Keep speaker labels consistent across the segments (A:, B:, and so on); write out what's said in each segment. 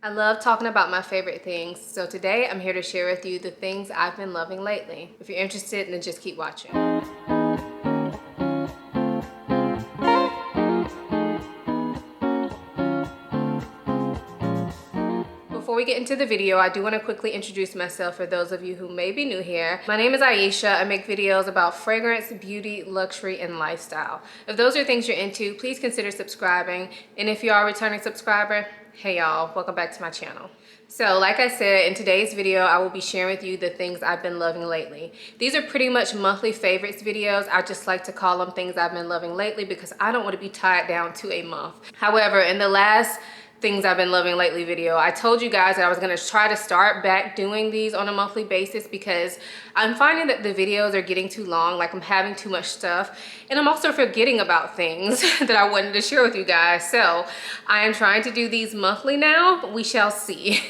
A: I love talking about my favorite things, so today I'm here to share with you the things I've been loving lately. If you're interested, then just keep watching. Before we get into the video, I do want to quickly introduce myself for those of you who may be new here. My name is Ayesha. I make videos about fragrance, beauty, luxury, and lifestyle. If those are things you're into, please consider subscribing. And if you are a returning subscriber, hey y'all, welcome back to my channel. So like I said, in today's video, I will be sharing with you the things I've been loving lately. These are pretty much monthly favorites videos. I just like to call them things I've been loving lately because I don't want to be tied down to a month. However, in the last things I've been loving lately video, I told you guys that I was going to try to start back doing these on a monthly basis because I'm finding that the videos are getting too long, like I'm having too much stuff, and I'm also forgetting about things that I wanted to share with you guys. So I am trying to do these monthly now, but we shall see.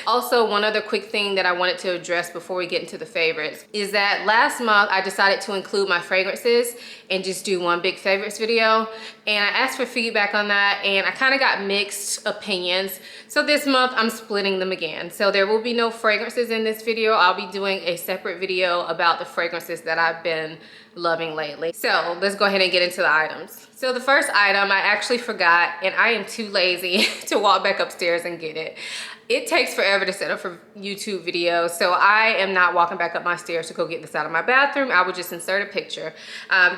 A: Also, one other quick thing that I wanted to address before we get into the favorites is that last month I decided to include my fragrances and just do one big favorites video, and I asked for feedback on that and I kind of got mixed opinions. So this month I'm splitting them again. So there will be no fragrances in this video. I'll be doing a separate video about the fragrances that I've been loving lately. So let's go ahead and get into the items. So the first item I actually forgot, and I am too lazy to walk back upstairs and get it. It takes forever to set up for YouTube videos, so I am not walking back up my stairs to go get this out of my bathroom. I will just insert a picture.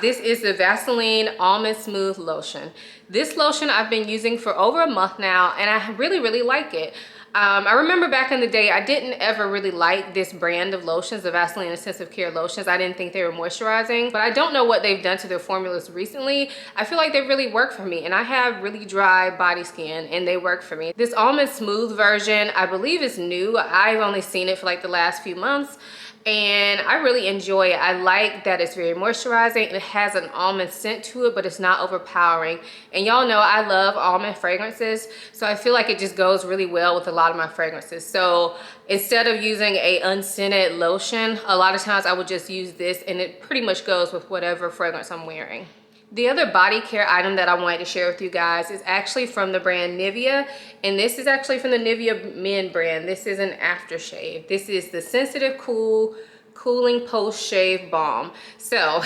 A: This is the Vaseline Almond Smooth Lotion. This lotion I've been using for over a month now, and I really like it. I remember back in the day, I didn't ever really like this brand of lotions, the Vaseline Intensive Care lotions. I didn't think they were moisturizing, but I don't know what they've done to their formulas recently. I feel like they really work for me, and I have really dry body skin, and they work for me. This Almond Smooth version, I believe is new. I've only seen it for like the last few months, and I really enjoy it. I like that it's very moisturizing. It has an almond scent to it, but it's not overpowering. And y'all know I love almond fragrances, so I feel like it just goes really well with a lot of my fragrances. So instead of using a unscented lotion, a lot of times I would just use this, and it pretty much goes with whatever fragrance I'm wearing. The other body care item that I wanted to share with you guys is actually from the brand Nivea, and this is actually from the Nivea Men brand. This is an aftershave. This is the Sensitive Cooling Post Shave Balm. So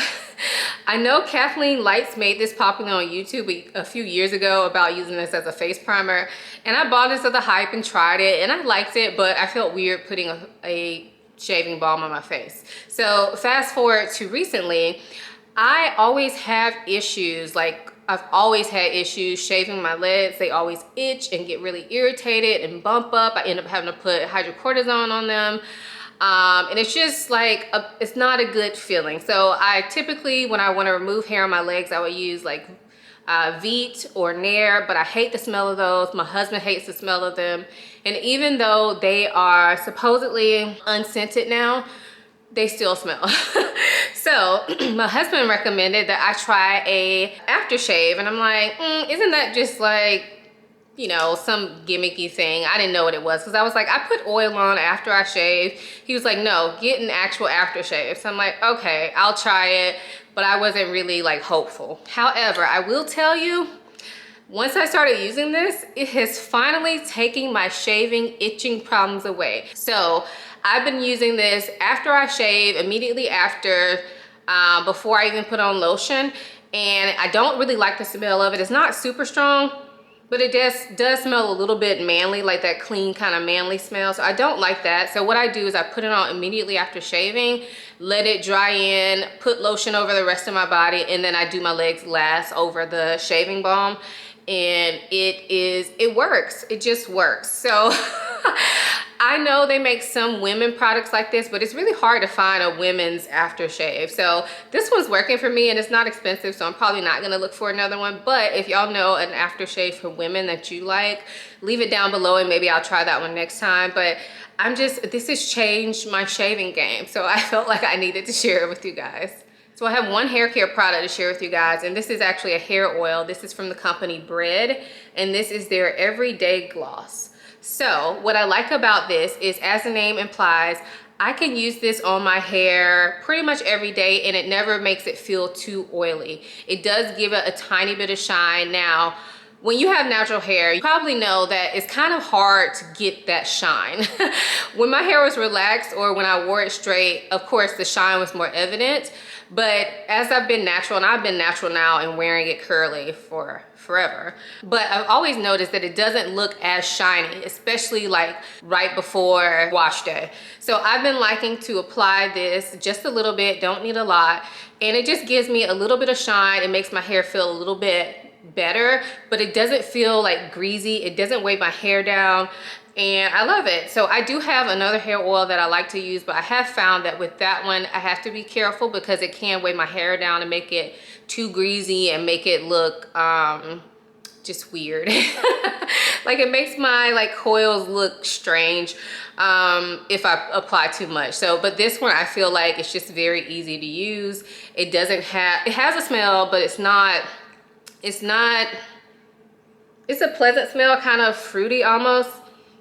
A: I know Kathleen Lights made this popular on YouTube a few years ago about using this as a face primer, and I bought this at the hype and tried it, and I liked it, but I felt weird putting a shaving balm on my face. So fast forward to recently, I always have issues, like I've always had issues shaving my legs. They always itch and get really irritated and bump up. I end up having to put hydrocortisone on them. And it's just like, it's not a good feeling. So I typically, when I want to remove hair on my legs, I would use like Veet or Nair, but I hate the smell of those. My husband hates the smell of them. And even though they are supposedly unscented now, they still smell. So my husband recommended that I try a aftershave, and I'm like, isn't that just like, you know, some gimmicky thing? I didn't know what it was, because I was like, I put oil on after I shave. He was like, no, get an actual aftershave. So I'm like, okay, I'll try it, but I wasn't really like hopeful. However, I will tell you, once I started using this, it has finally taken my shaving itching problems away. So I've been using this after I shave, immediately after, before I even put on lotion, and I don't really like the smell of it. It's not super strong, but it does smell a little bit manly, like that clean kind of manly smell. So I don't like that. So what I do is I put it on immediately after shaving, let it dry in, put lotion over the rest of my body, and then I do my legs last over the shaving balm. And it works. It just works. So I know they make some women products like this, but it's really hard to find a women's aftershave. So this one's working for me, and it's not expensive, so I'm probably not gonna look for another one. But if y'all know an aftershave for women that you like, leave it down below and maybe I'll try that one next time. But this has changed my shaving game, so I felt like I needed to share it with you guys. So I have one hair care product to share with you guys, and this is actually a hair oil. This is from the company Bread, and this is their Everyday Gloss. So what I like about this is, as the name implies, I can use this on my hair pretty much every day, and it never makes it feel too oily. It does give it a tiny bit of shine. Now, When you have natural hair, you probably know that it's kind of hard to get that shine. When my hair was relaxed or when I wore it straight, of course the shine was more evident. But as I've been natural, and I've been natural now and wearing it curly for forever, but I've always noticed that it doesn't look as shiny, especially like right before wash day. So I've been liking to apply this just a little bit, don't need a lot, and it just gives me a little bit of shine. It makes my hair feel a little bit better, but it doesn't feel like greasy. It doesn't weigh my hair down, and I love it. So I do have another hair oil that I like to use, but I have found that with that one I have to be careful because it can weigh my hair down and make it too greasy and make it look just weird. Like it makes my like coils look strange if I apply too much. So but this one I feel like it's just very easy to use. It doesn't have, it has a smell, but it's a pleasant smell, kind of fruity almost,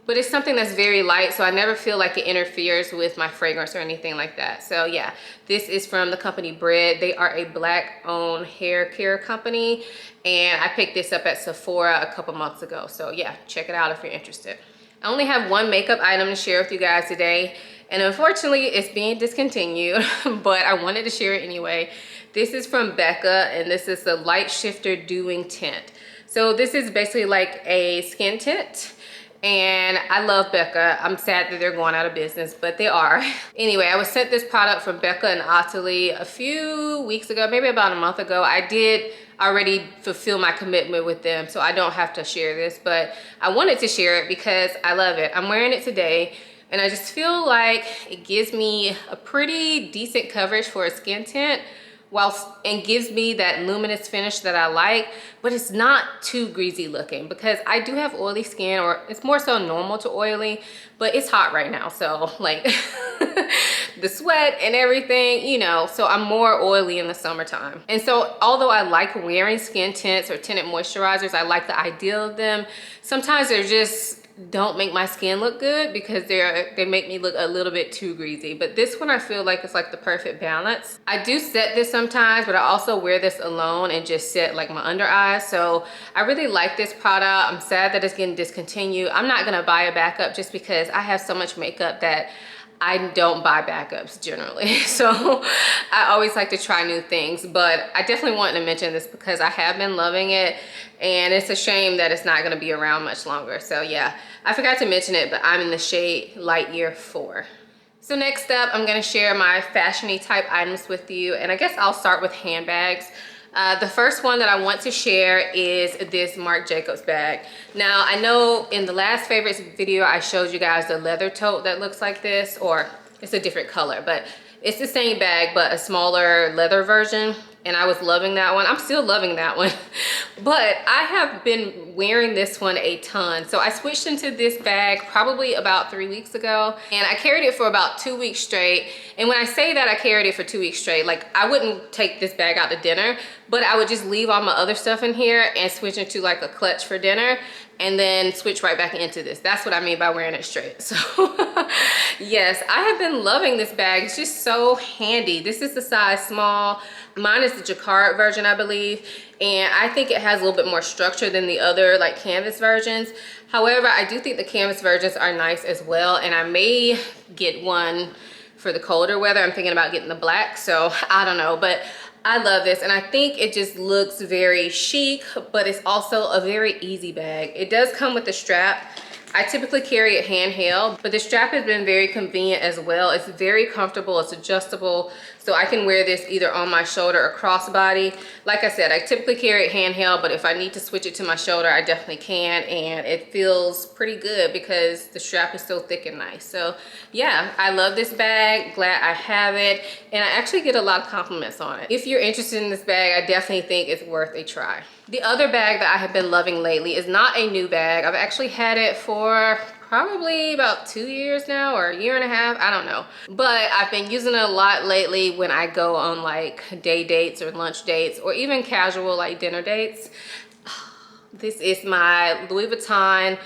A: but it's something that's very light, so I never feel like it interferes with my fragrance or anything like that. So yeah, this is from the company Bread. They are a Black owned hair care company, and I picked this up at Sephora a couple months ago. So yeah, check it out if you're interested. I only have one makeup item to share with you guys today, and unfortunately it's being discontinued, but I wanted to share it anyway. This is from Becca, and this is the Light Shifter Dewing Tint. So this is basically like a skin tint, and I love Becca. I'm sad that they're going out of business, but they are. Anyway, I was sent this product from Becca and Atali a few weeks ago, maybe about a month ago. I did already fulfill my commitment with them, so I don't have to share this, but I wanted to share it because I love it. I'm wearing it today, and I just feel like it gives me a pretty decent coverage for a skin tint, and gives me that luminous finish that I like, but it's not too greasy looking because I do have oily skin, or it's more so normal to oily, but it's hot right now, so like the sweat and everything, you know, so I'm more oily in the summertime. And so although I like wearing skin tints or tinted moisturizers, I like the idea of them, sometimes they're just don't make my skin look good because they make me look a little bit too greasy. But this one I feel like it's like the perfect balance. I do set this sometimes, but I also wear this alone and just set like my under eyes. So I really like this product. I'm sad that it's getting discontinued. I'm not gonna buy a backup just because I have so much makeup that I don't buy backups generally. So I always like to try new things, but I definitely wanted to mention this because I have been loving it, and it's a shame that it's not going to be around much longer. So yeah, I forgot to mention it, but I'm in the shade Light Year 4. So next up, I'm going to share my fashion-y type items with you, and I guess I'll start with handbags. The first one that I want to share is this Marc Jacobs bag. Now, I know in the last favorites video, I showed you guys the leather tote that looks like this, or it's a different color, but it's the same bag, but a smaller leather version. And I was loving that one. I'm still loving that one. But I have been wearing this one a ton. So I switched into this bag probably about 3 weeks ago, and I carried it for about 2 weeks straight. And when I say that I carried it for 2 weeks straight, like I wouldn't take this bag out to dinner, but I would just leave all my other stuff in here and switch into like a clutch for dinner, and then switch right back into this. That's what I mean by wearing it straight. So yes, I have been loving this bag. It's just so handy. This is the size small. Mine is the jacquard version, I believe, and I think it has a little bit more structure than the other like canvas versions. However, I do think the canvas versions are nice as well, and I may get one for the colder weather. I'm thinking about getting the black, so I don't know, but I love this, and I think it just looks very chic, but it's also a very easy bag. It does come with a strap. I typically carry it handheld, but the strap has been very convenient as well. It's very comfortable, it's adjustable, so I can wear this either on my shoulder or crossbody. Like I said, I typically carry it handheld, but if I need to switch it to my shoulder, I definitely can, and it feels pretty good because the strap is so thick and nice. So yeah, I love this bag, glad I have it, and I actually get a lot of compliments on it. If you're interested in this bag, I definitely think it's worth a try. The other bag that I have been loving lately is not a new bag. I've actually had it for probably about 2 years now, or a year and a half, I don't know. But I've been using it a lot lately when I go on like day dates or lunch dates, or even casual like dinner dates. This is my Louis Vuitton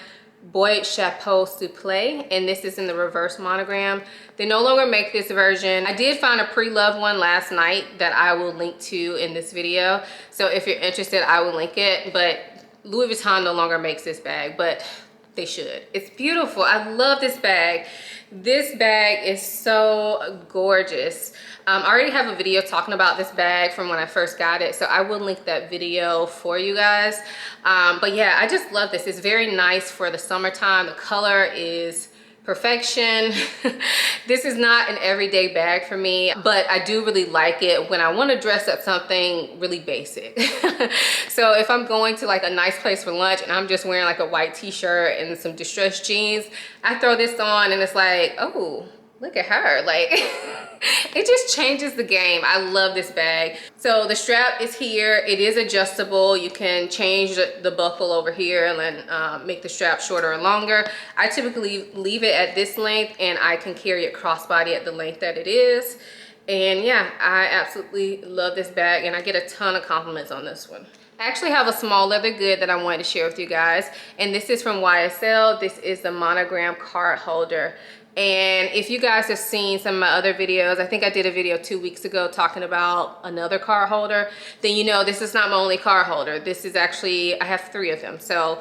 A: Boyette Chapel Souple, and this is in the reverse monogram. They no longer make this version. I did find a pre-loved one last night that I will link to in this video. So if you're interested, I will link it. But Louis Vuitton no longer makes this bag, but they should. It's beautiful. I love this bag. This bag is so gorgeous. I already have a video talking about this bag from when I first got it, so I will link that video for you guys. But yeah, I just love this. It's very nice for the summertime. The color is perfection. This is not an everyday bag for me, but I do really like it when I want to dress up something really basic. So if I'm going to like a nice place for lunch and I'm just wearing like a white t-shirt and some distressed jeans, I throw this on and it's like, oh, look at her. Like, it just changes the game. I love this bag. So the strap is here. It is adjustable. You can change the buckle over here and then make the strap shorter or longer. I typically leave it at this length and I can carry it crossbody at the length that it is. And yeah, I absolutely love this bag and I get a ton of compliments on this one. I actually have a small leather good that I wanted to share with you guys. And this is from YSL. This is the monogram card holder. And if you guys have seen some of my other videos, I think I did a video 2 weeks ago talking about another card holder, then you know this is not my only card holder. This is actually, I have 3 of them. So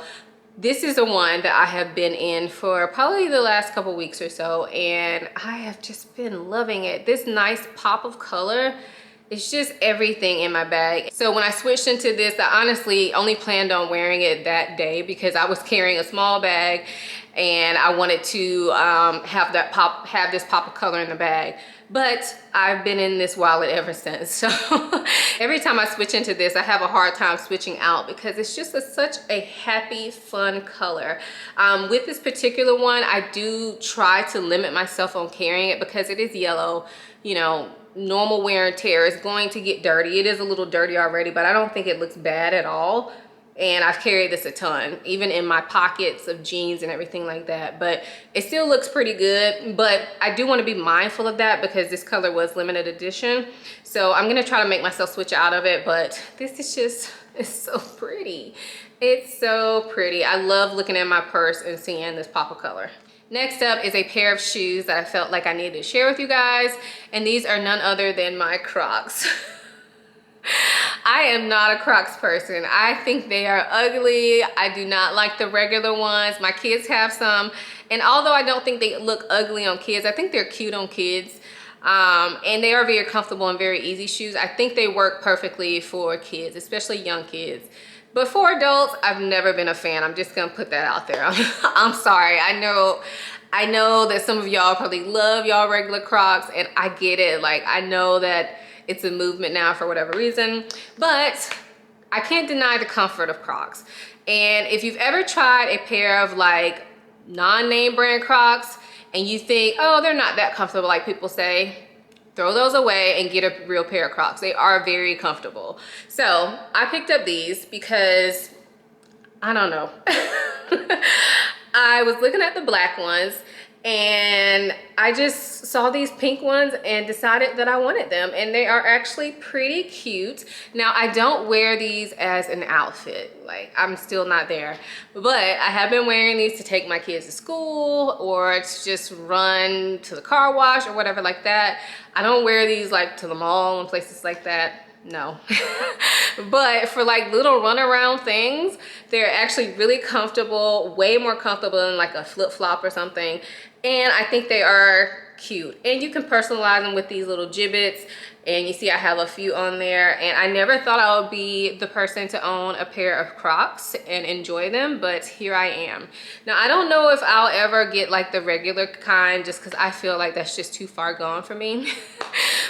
A: this is the one that I have been in for probably the last couple weeks or so, and I have just been loving it. This nice pop of color, it's just everything in my bag. So when I switched into this, I honestly only planned on wearing it that day because I was carrying a small bag and I wanted to have this pop of color in the bag. But I've been in this wallet ever since. So every time I switch into this, I have a hard time switching out because it's just such a happy, fun color. With this particular one, I do try to limit myself on carrying it because it is yellow. You know, normal wear and tear is going to get dirty. It is a little dirty already, but I don't think it looks bad at all. And I've carried this a ton, even in my pockets of jeans and everything like that. But it still looks pretty good. But I do want to be mindful of that because this color was limited edition. So I'm going to try to make myself switch out of it. But this is just, it's so pretty. It's so pretty. I love looking at my purse and seeing this pop of color. Next up is a pair of shoes that I felt like I needed to share with you guys. And these are none other than my Crocs. I am not a Crocs person. I think they are ugly. I do not like the regular ones. My kids have some. And although I don't think they look ugly on kids, I think they're cute on kids. And they are very comfortable and very easy shoes. I think they work perfectly for kids, especially young kids. But for adults, I've never been a fan. I'm just gonna put that out there. I'm sorry. I know that some of y'all probably love y'all regular Crocs, and I get it. Like, I know that it's a movement now for whatever reason, but I can't deny the comfort of Crocs. And if you've ever tried a pair of like non-name brand Crocs and you think, oh, they're not that comfortable like people say, throw those away and get a real pair of Crocs. They are very comfortable. So I picked up these because, I don't know. I was looking at the black ones and I just saw these pink ones and decided that I wanted them, and they are actually pretty cute. Now, I don't wear these as an outfit. Like, I'm still not there, but I have been wearing these to take my kids to school or to just run to the car wash or whatever like that. I don't wear these like to the mall and places like that. No. But for like little runaround things, they're actually really comfortable, way more comfortable than like a flip-flop or something. And I think they are cute. And you can personalize them with these little gibbets. And you see I have a few on there. And I never thought I would be the person to own a pair of Crocs and enjoy them, but here I am. Now, I don't know if I'll ever get like the regular kind just because I feel like that's just too far gone for me.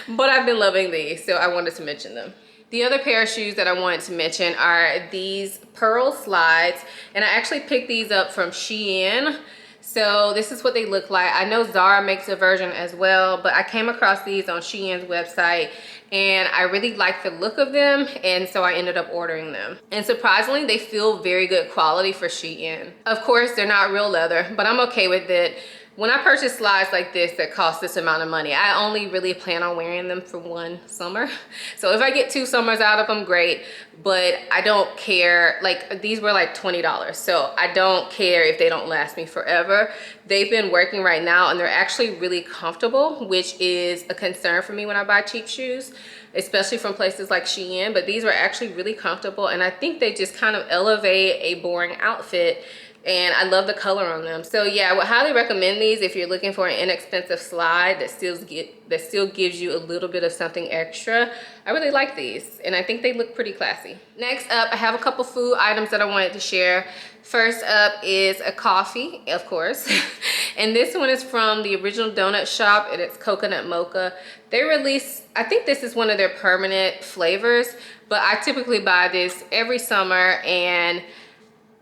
A: But I've been loving these, so I wanted to mention them. The other pair of shoes that I wanted to mention are these pearl slides, and I actually picked these up from Shein. So this is what they look like. I know Zara makes a version as well, but I came across these on Shein's website and I really like the look of them, and so I ended up ordering them. And surprisingly, they feel very good quality for Shein. Of course, they're not real leather, but I'm okay with it. when I purchase slides like this that cost this amount of money, I only really plan on wearing them for one summer. So if I get 2 summers out of them, great. But I don't care, like these were like $20. So I don't care if they don't last me forever. They've been working right now and they're actually really comfortable, which is a concern for me when I buy cheap shoes, especially from places like Shein. But these were actually really comfortable, and I think they just kind of elevate a boring outfit, and I love the color on them. So yeah, I would highly recommend these if you're looking for an inexpensive slide that still gives you a little bit of something extra. I really like these, and I think they look pretty classy. Next up, I have a couple food items that I wanted to share. First up is a coffee, of course. And this one is from the Original Donut Shop, and it's coconut mocha. They release, I think this is one of their permanent flavors, but I typically buy this every summer, and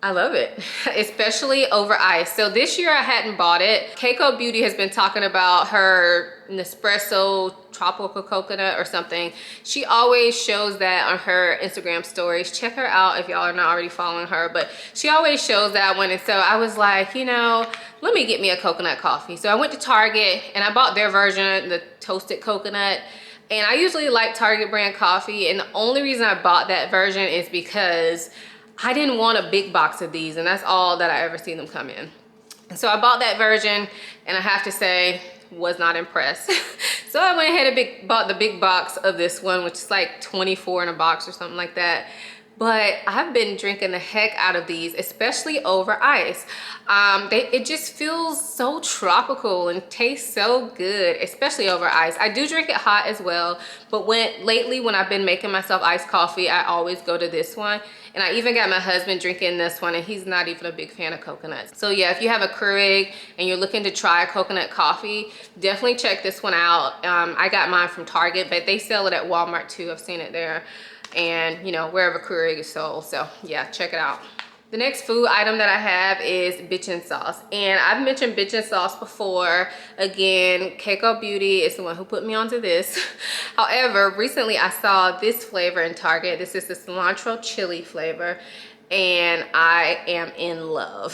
A: I love it, especially over ice. So this year I hadn't bought it. Keiko Beauty has been talking about her Nespresso tropical coconut or something. She always shows that on her Instagram stories. Check her out if y'all are not already following her, but she always shows that one. And so I was like, you know, let me get me a coconut coffee. So I went to Target and I bought their version, the toasted coconut. And I usually like Target brand coffee, and the only reason I bought that version is because I didn't want a big box of these, and that's all that I ever see them come in. And so I bought that version, and I have to say, was not impressed. So I went ahead and bought the big box of this one, which is like 24 in a box or something like that. But I've been drinking the heck out of these, especially over ice. It just feels so tropical and tastes so good, especially over ice. I do drink it hot as well, but lately when I've been making myself iced coffee, I always go to this one. And I even got my husband drinking this one, and he's not even a big fan of coconuts. So yeah, if you have a Keurig and you're looking to try a coconut coffee, definitely check this one out. I got mine from Target, but they sell it at Walmart too. I've seen it there. And you know, wherever Keurig is sold. So yeah, check it out. The next food item that I have is Bitchin Sauce, and I've mentioned Bitchin Sauce before. Again, Keiko Beauty is the one who put me onto this. However, recently I saw this flavor in Target. This is the cilantro chili flavor, and I am in love.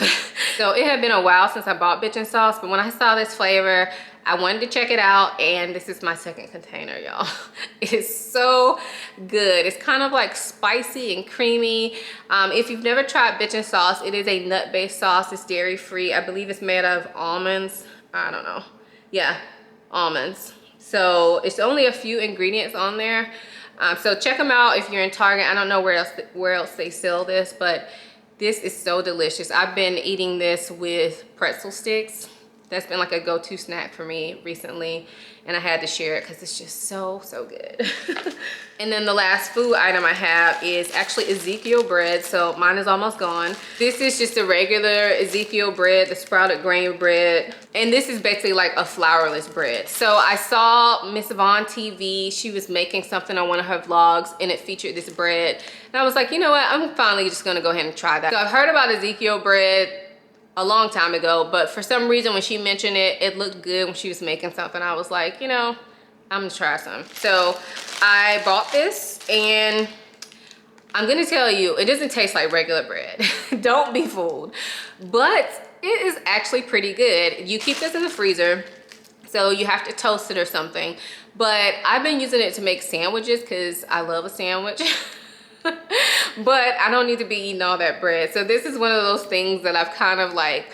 A: So it had been a while since I bought Bitchin Sauce, but when I saw this flavor, I wanted to check it out, and this is my second container, y'all. It is so good. It's kind of like spicy and creamy. If you've never tried Bitchin Sauce, it is a nut-based sauce. It's dairy-free. I believe it's made out of almonds. I don't know. Yeah, almonds. So it's only a few ingredients on there. So check them out if you're in Target. I don't know where else they sell this, but this is so delicious. I've been eating this with pretzel sticks. That's been like a go-to snack for me recently, and I had to share it because it's just so good. And then the last food item I have is actually Ezekiel Bread. So mine is almost gone. This is just a regular Ezekiel bread, the sprouted grain bread. And this is basically like a flourless bread. So I saw Miss Yvonne TV. She was making something on one of her vlogs, and it featured this bread. And I was like, you know what? I'm finally just gonna go ahead and try that. So I've heard about Ezekiel Bread a long time ago, but for some reason when she mentioned it, it looked good when she was making something. I was like, you know, I'm gonna try some. So I bought this, and I'm gonna tell you, it doesn't taste like regular bread. Don't be fooled. But it is actually pretty good. You keep this in the freezer, so you have to toast it or something. But I've been using it to make sandwiches because I love a sandwich. But I don't need to be eating all that bread. So this is one of those things that I've kind of like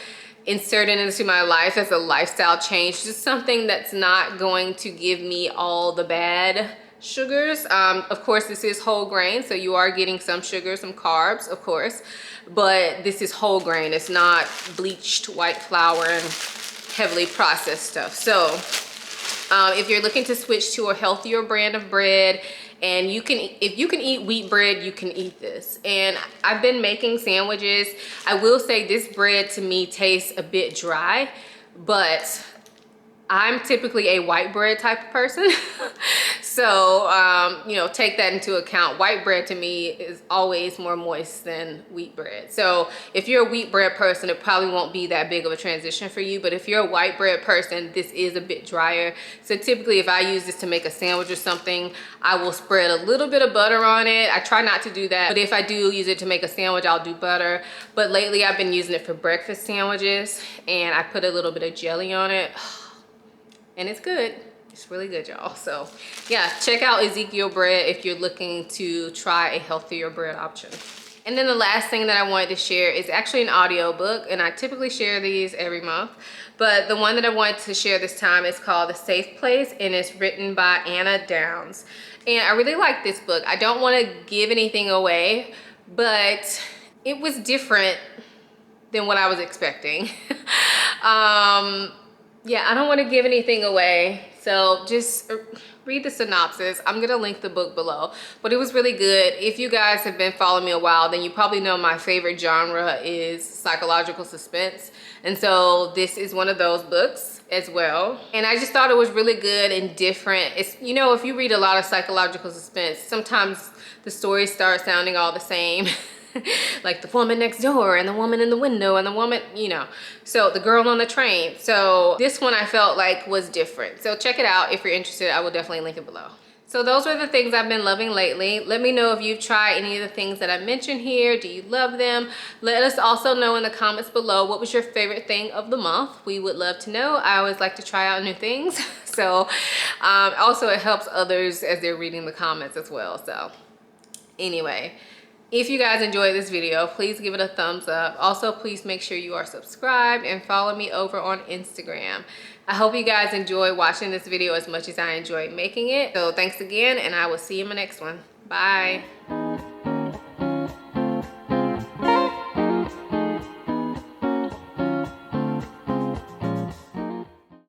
A: inserted into my life as a lifestyle change. Just something that's not going to give me all the bad sugars. Of course, this is whole grain, so you are getting some sugar, some carbs, of course. But this is whole grain. It's not bleached white flour and heavily processed stuff. So if you're looking to switch to a healthier brand of bread, and if you can eat wheat bread, you can eat this. And I've been making sandwiches. I will say this bread to me tastes a bit dry, but I'm typically a white bread type of person. So, you know, take that into account. White bread to me is always more moist than wheat bread. So if you're a wheat bread person, it probably won't be that big of a transition for you. But if you're a white bread person, this is a bit drier. So typically if I use this to make a sandwich or something, I will spread a little bit of butter on it. I try not to do that, but if I do use it to make a sandwich, I'll do butter. But lately I've been using it for breakfast sandwiches, and I put a little bit of jelly on it. And it's good. It's really good, y'all. So yeah, check out Ezekiel Bread if you're looking to try a healthier bread option. And then the last thing that I wanted to share is actually an audio book, and I typically share these every month, but the one that I wanted to share this time is called The Safe Place, and it's written by Anna Downs. And I really like this book. I don't want to give anything away, but it was different than what I was expecting. Yeah, I don't want to give anything away, so just read the synopsis. I'm gonna link the book below, but it was really good. If you guys have been following me a while, then you probably know my favorite genre is psychological suspense, and so this is one of those books as well. And I just thought it was really good and different. It's, you know, if you read a lot of psychological suspense, sometimes the stories start sounding all the same. Like the woman next door and the woman in the window and the woman, you know, so the girl on the train. So this one I felt like was different. So check it out if you're interested. I will definitely link it below. So those are the things I've been loving lately. Let me know if you've tried any of the things that I mentioned here. Do you love them? Let us also know in the comments below, what was your favorite thing of the month? We would love to know. I always like to try out new things. So also it helps others as they're reading the comments as well. So anyway, if you guys enjoyed this video, please give it a thumbs up. Also, please make sure you are subscribed and follow me over on Instagram. I hope you guys enjoy watching this video as much as I enjoyed making it. So thanks again, and I will see you in my next one. Bye.